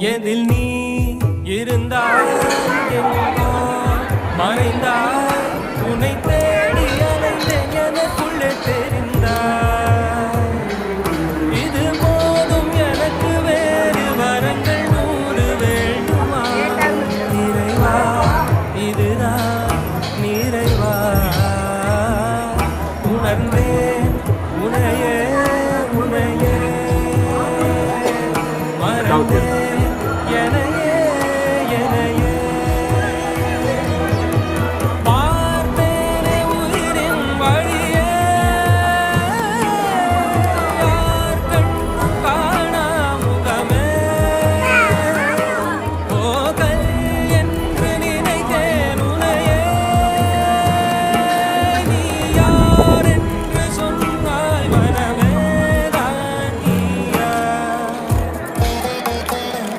எதில் நீ இருந்தாய் எங்கோ மறைந்தாய் உன்னை தேடி அலைந்தேன் எனக்குள்ளே தெரிந்தாய் இது போதும் எனக்கு வேறு வரங்கள் 100 வேண்டுமா நிறைவா இதுதான் நிறைவா உணர்ந்தேன் உனையே உனையே மறந்தேன் என